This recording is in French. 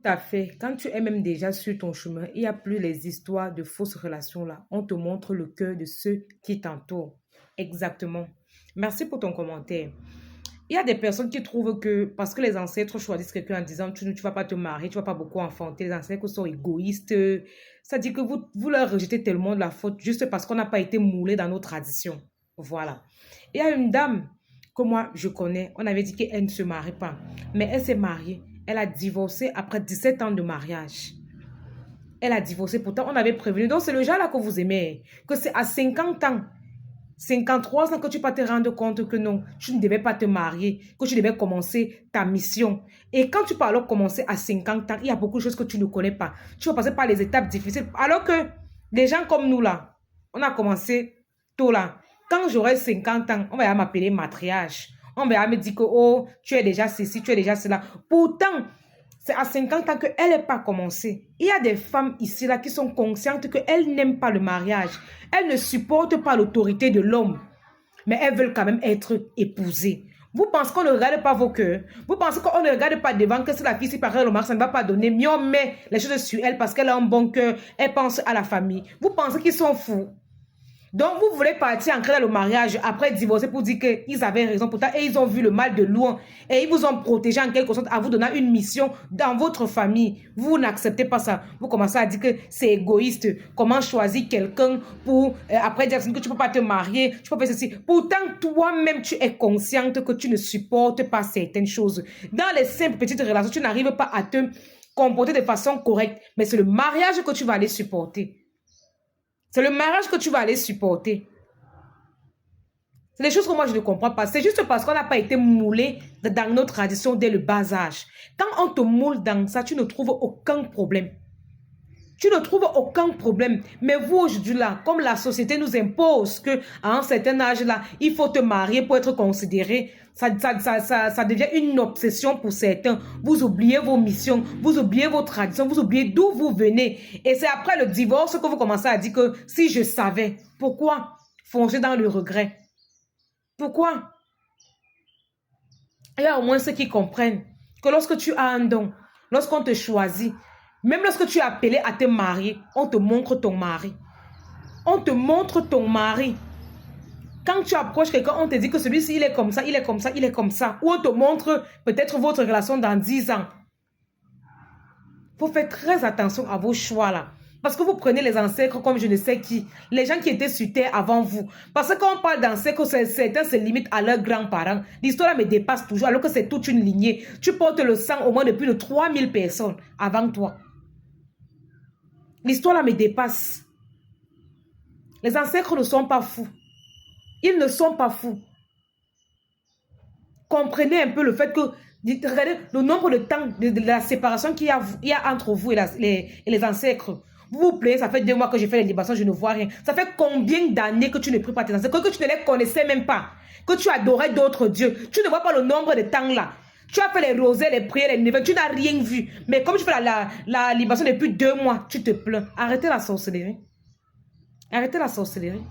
Tout à fait. Quand tu es même déjà sur ton chemin, il n'y a plus les histoires de fausses relations là. On te montre le cœur de ceux qui t'entourent. Exactement. Merci pour ton commentaire. Il y a des personnes qui trouvent que parce que les ancêtres choisissent quelqu'un en disant tu ne vas pas te marier, tu ne vas pas beaucoup enfanter, les ancêtres sont égoïstes. Ça dit que vous leur rejetez tellement de la faute juste parce qu'on n'a pas été moulé dans nos traditions. Voilà. Il y a une dame que moi je connais, on avait dit qu'elle ne se marie pas, mais elle s'est mariée. Elle a divorcé après 17 ans de mariage. Elle a divorcé, pourtant on avait prévenu. Donc c'est le genre là que vous aimez, que c'est à 50 ans 53 ans que tu vas te rendre compte que non, tu ne devais pas te marier, que tu devais commencer ta mission. Et quand tu peux alors commencer à 50 ans, il y a beaucoup de choses que tu ne connais pas. Tu vas passer par les étapes difficiles. Alors que les gens comme nous là, on a commencé tôt là. Quand j'aurai 50 ans, on va m'appeler matriarche. On va me dire que oh, tu es déjà ceci, tu es déjà cela. Pourtant, c'est à 50 ans qu'elle n'est pas commencée. Il y a des femmes ici là qui sont conscientes qu'elles n'aiment pas le mariage. Elles ne supportent pas l'autorité de l'homme. Mais elles veulent quand même être épousées. Vous pensez qu'on ne regarde pas vos cœurs? Vous pensez qu'on ne regarde pas devant que si la fille s'y paraît le mari, ça ne va pas donner. Mais on met les choses sur elle parce qu'elle a un bon cœur. Elle pense à la famille. Vous pensez qu'ils sont fous? Donc, vous voulez partir ancrer dans le mariage, après divorcer pour dire qu'ils avaient raison pourtant et ils ont vu le mal de loin et ils vous ont protégé en quelque sorte en vous donnant une mission dans votre famille. Vous n'acceptez pas ça. Vous commencez à dire que c'est égoïste. Comment choisir quelqu'un pour après dire que tu ne peux pas te marier, tu peux pas faire ceci. Pourtant, toi-même, tu es consciente que tu ne supportes pas certaines choses. Dans les simples petites relations, tu n'arrives pas à te comporter de façon correcte. Mais c'est le mariage que tu vas aller supporter. C'est le mariage que tu vas aller supporter. C'est des choses que moi je ne comprends pas. C'est juste parce qu'on n'a pas été moulé dans nos traditions dès le bas âge. Quand on te moule dans ça, tu ne trouves aucun problème. Tu ne trouves aucun problème. Mais vous aujourd'hui là, comme la société nous impose qu'à un certain âge là, il faut te marier pour être considéré, ça devient une obsession pour certains. Vous oubliez vos missions, vous oubliez vos traditions, vous oubliez d'où vous venez. Et c'est après le divorce que vous commencez à dire que si je savais, pourquoi foncer dans le regret? Pourquoi? Il y a au moins ceux qui comprennent que lorsque tu as un don, lorsqu'on te choisit, même lorsque tu es appelé à te marier, on te montre ton mari. On te montre ton mari. Quand tu approches quelqu'un, on te dit que celui-ci, il est comme ça, il est comme ça, il est comme ça. Ou on te montre peut-être votre relation dans 10 ans. Il faut faire très attention à vos choix là. Parce que vous prenez les ancêtres comme je ne sais qui. Les gens qui étaient sur terre avant vous. Parce que quand on parle d'ancêtres, certains se limitent à leurs grands-parents. L'histoire me dépasse toujours alors que c'est toute une lignée. Tu portes le sang au moins de plus de 3000 personnes avant toi. L'histoire là me dépasse. Les ancêtres ne sont pas fous. Ils ne sont pas fous. Comprenez un peu le fait que, regardez le nombre de temps de la séparation qu'il y a entre vous et les ancêtres. Vous vous plaignez, ça fait 2 mois que j'ai fait les libations, je ne vois rien. Ça fait combien d'années que tu ne pries pas tes ancêtres, que tu ne les connaissais même pas, que tu adorais d'autres dieux. Tu ne vois pas le nombre de temps là. Tu as fait les rosées, les prières, les neveux, tu n'as rien vu. Mais comme tu fais la libation depuis 2 mois, tu te plains. Arrêtez la sorcellerie. Arrêtez la sorcellerie.